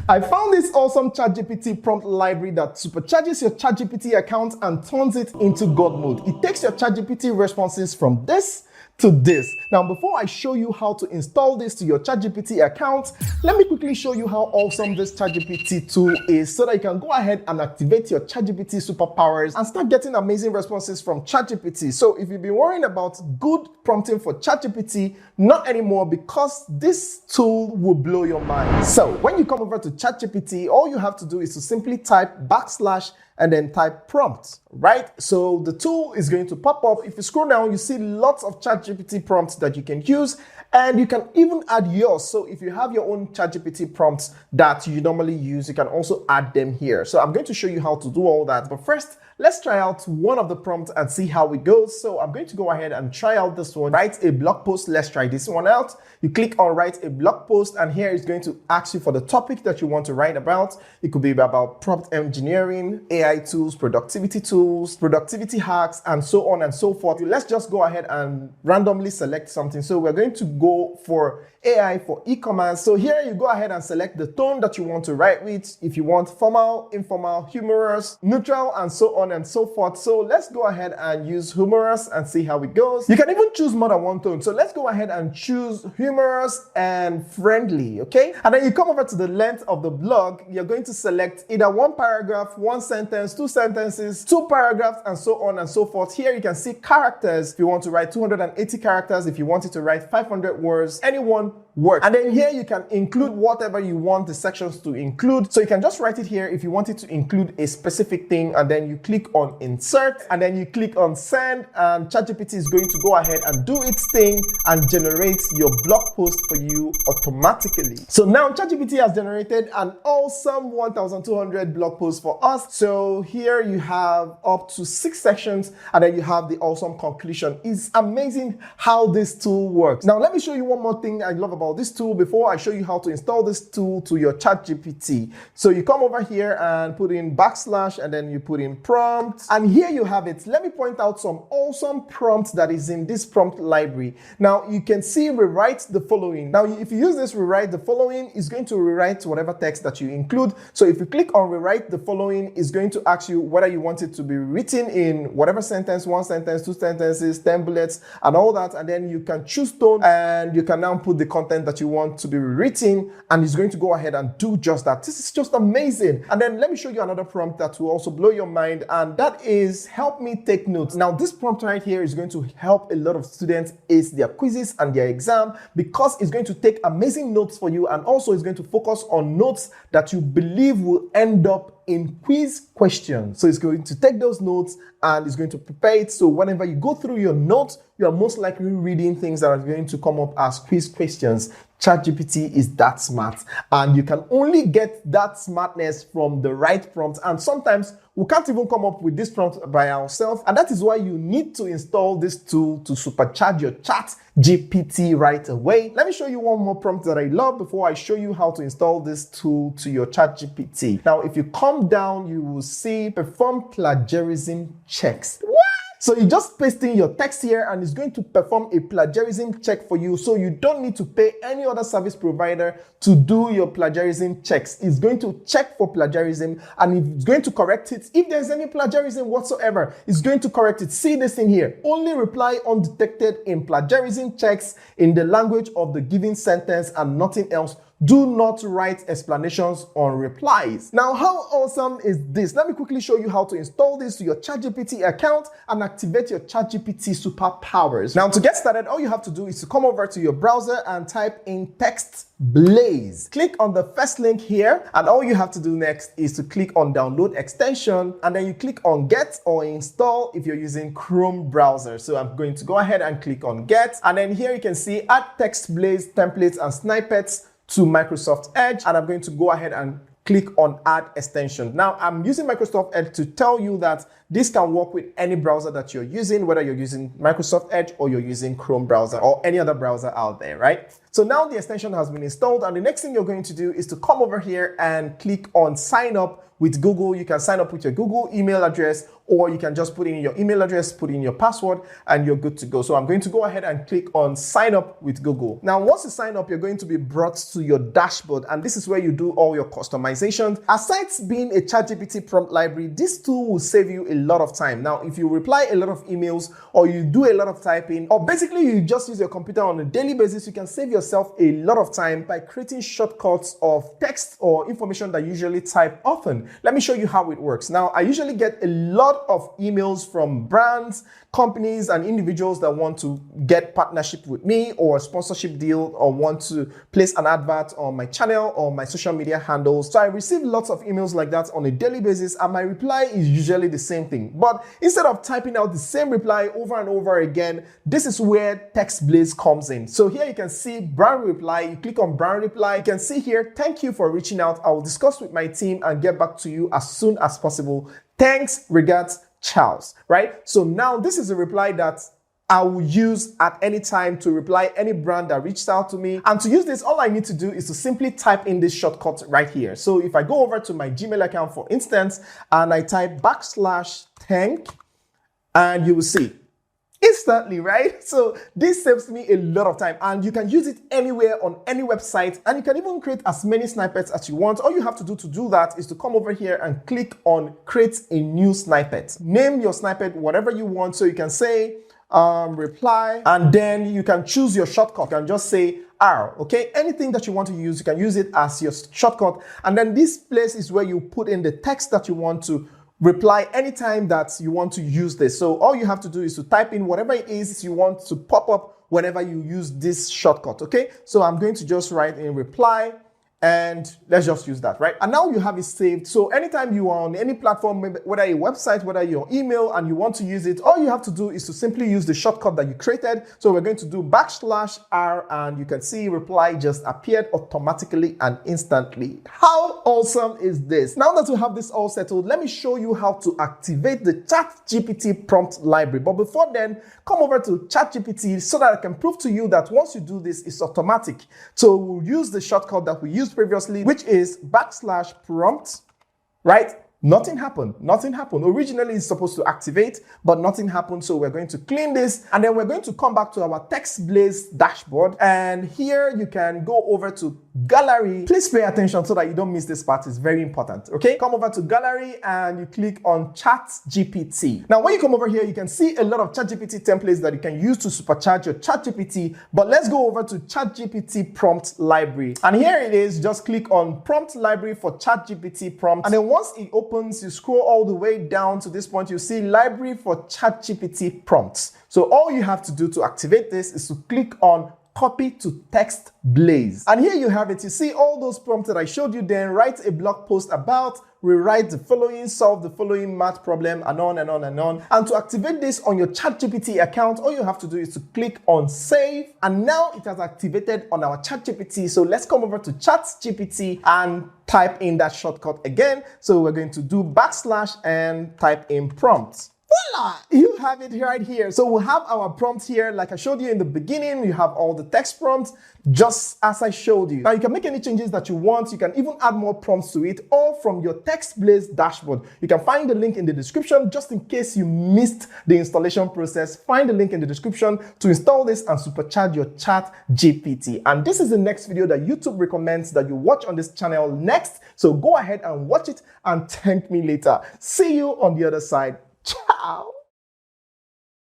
I found this awesome ChatGPT prompt library that supercharges your ChatGPT account and turns it into God mode. It takes your ChatGPT responses from this to this. Now, before I show you how to install this to your ChatGPT account, let me quickly show you how awesome this ChatGPT tool is so that you can go ahead and activate your ChatGPT Super Powers and start getting amazing responses from ChatGPT. So if you've been worrying about good prompting for ChatGPT, not anymore, because this tool will blow your mind. So when you come over to ChatGPT, all you have to do is to simply type / and then type prompt, right? So the tool is going to pop up. If you scroll down, you see lots of ChatGPT prompts that you can use, and you can even add yours. So if you have your own ChatGPT prompts that you normally use, you can also add them here. So I'm going to show you how to do all that. But first, let's try out one of the prompts and see how it goes. So I'm going to go ahead and try out this one. Write a blog post. Let's try this one out. You click on write a blog post, and here it's going to ask you for the topic that you want to write about. It could be about prompt engineering, AI tools, productivity hacks, and so on and so forth. Let's just go ahead and randomly select something. So we're going to go for AI for e-commerce. So here you go ahead and select the tone that you want to write with. If you want formal, informal, humorous, neutral, and so on and so forth. So let's go ahead and use humorous and see how it goes. You can even choose more than one tone. So let's go ahead and choose humorous and friendly, okay? And then you come over to the length of the blog. You're going to select either one paragraph, one sentence, two sentences, two paragraphs, and so on and so forth. Here you can see characters. If you want to write 280 characters, if you wanted to write 500 words, anyone works. And then here you can include whatever you want the sections to include. So you can just write it here if you wanted to include a specific thing, and then you click on insert, and then you click on send, and ChatGPT is going to go ahead and do its thing and generate your blog post for you automatically. So now ChatGPT has generated an awesome 1,200 blog posts for us. So here you have up to 6 sections, and then you have the awesome conclusion. It's amazing how this tool works. Now let me show you one more thing I love about this tool before I show you how to install this tool to your ChatGPT. So you come over here and put in / and then you put in prompt, and here you have it. Let me point out some awesome prompts that is in this prompt library. Now you can see rewrite the following. Now if you use this rewrite the following, it's going to rewrite whatever text that you include. So if you click on rewrite the following, it's going to ask you whether you want it to be written in whatever sentence, one sentence, two sentences, 10 bullets, and all that. And then you can choose tone, and you can now put the content that you want to be written, and it's going to go ahead and do just that. This is just amazing. And then let me show you another prompt that will also blow your mind, and that is help me take notes. Now this prompt right here is going to help a lot of students ace their quizzes and their exam, because it's going to take amazing notes for you, and also it's going to focus on notes that you believe will end up in quiz questions. So it's going to take those notes and it's going to prepare it. So whenever you go through your notes, you are most likely reading things that are going to come up as quiz questions. ChatGPT is that smart, and you can only get that smartness from the right prompt. And sometimes we can't even come up with this prompt by ourselves. And that is why you need to install this tool to supercharge your ChatGPT right away. Let me show you one more prompt that I love before I show you how to install this tool to your ChatGPT. Now, if you come down, you will see perform plagiarism checks. What? So you just paste in your text here, and it's going to perform a plagiarism check for you. So you don't need to pay any other service provider to do your plagiarism checks. It's going to check for plagiarism, and it's going to correct it. If there's any plagiarism whatsoever, it's going to correct it. See this in here. Only reply undetected in plagiarism checks in the language of the given sentence and nothing else. Do not write explanations on replies. Now, how awesome is this? Let me quickly show you how to install this to your ChatGPT account and activate your ChatGPT Super Powers. Now, to get started, all you have to do is to come over to your browser and type in text Blaze. Click on the first link here, and all you have to do next is to click on download extension, and then you click on get or install if you're using Chrome browser. So I'm going to go ahead and click on get, and then here you can see add text Blaze templates and snippets to Microsoft Edge, and I'm going to go ahead and click on add extension. Now I'm using Microsoft Edge to tell you that this can work with any browser that you're using, whether you're using Microsoft Edge or you're using Chrome browser or any other browser out there, right? So now the extension has been installed, and the next thing you're going to do is to come over here and click on sign up with Google. You can sign up with your Google email address, or you can just put in your email address, put in your password, and you're good to go. So I'm going to go ahead and click on sign up with Google. Now, once you sign up, you're going to be brought to your dashboard, and this is where you do all your customizations. Aside being a ChatGPT prompt library, this tool will save you a lot of time. Now, if you reply a lot of emails, or you do a lot of typing, or basically you just use your computer on a daily basis, you can save yourself a lot of time by creating shortcuts of text or information that you usually type often. Let me show you how it works. Now, I usually get a lot of emails from brands, companies, and individuals that want to get partnership with me or a sponsorship deal, or want to place an advert on my channel or my social media handles. So I receive lots of emails like that on a daily basis, and my reply is usually the same thing. But instead of typing out the same reply over and over again, this is where Text Blaze comes in. So here you can see brand reply. You click on brand reply. You can see here, thank you for reaching out. I will discuss with my team and get back to you as soon as possible. Thanks, regards, Charles, right? So now this is a reply that I will use at any time to reply any brand that reached out to me. And to use this, all I need to do is to simply type in this shortcut right here. So if I go over to my Gmail account, for instance, and I type /thank, and you will see instantly, right? So this saves me a lot of time, and you can use it anywhere on any website, and you can even create as many snippets as you want. All you have to do that is to come over here and click on create a new snippet. Name your snippet whatever you want. So you can say reply, and then you can choose your shortcut. You can just say R, okay? Anything that you want to use, you can use it as your shortcut. And then this place is where you put in the text that you want to reply anytime that you want to use this. So all you have to do is to type in whatever it is you want to pop up whenever you use this shortcut, okay? So I'm going to just write in reply, and let's just use that, right? And now you have it saved. So anytime you are on any platform, whether a website, whether your email, and you want to use it, all you have to do is to simply use the shortcut that you created. So we're going to do /R, and you can see reply just appeared automatically and instantly. How awesome is this? Now that we have this all settled, let me show you how to activate the ChatGPT prompt library. But before then, come over to ChatGPT so that I can prove to you that once you do this, it's automatic. So we'll use the shortcut that we used previously, which is /prompt, right? Nothing happened. Nothing happened. Originally, it's supposed to activate, but nothing happened. So we're going to clean this, and then we're going to come back to our Text Blaze dashboard. And here you can go over to gallery. Please pay attention so that you don't miss this part. It's very important. Okay, come over to gallery and you click on ChatGPT. Now, when you come over here, you can see a lot of ChatGPT templates that you can use to supercharge your ChatGPT. But let's go over to ChatGPT prompt library. And here it is. Just click on prompt library for ChatGPT prompt. And then once it opens, you scroll all the way down to this point, you see library for ChatGPT prompts. So all you have to do to activate this is to click on copy to Text Blaze. And here you have it. You see all those prompts that I showed you. Then write a blog post about, rewrite the following, solve the following math problem, and on and on and on. And to activate this on your ChatGPT account, all you have to do is to click on save. And now it has activated on our ChatGPT. So let's come over to ChatGPT and type in that shortcut again. So we're going to do / and type in prompts. Voila! You have it right here. So we'll have our prompt here. Like I showed you in the beginning, you have all the text prompts, just as I showed you. Now you can make any changes that you want. You can even add more prompts to it, all from your Text Blaze dashboard. You can find the link in the description, just in case you missed the installation process. Find the link in the description to install this and supercharge your ChatGPT. And this is the next video that YouTube recommends that you watch on this channel next. So go ahead and watch it and thank me later. See you on the other side. Ciao.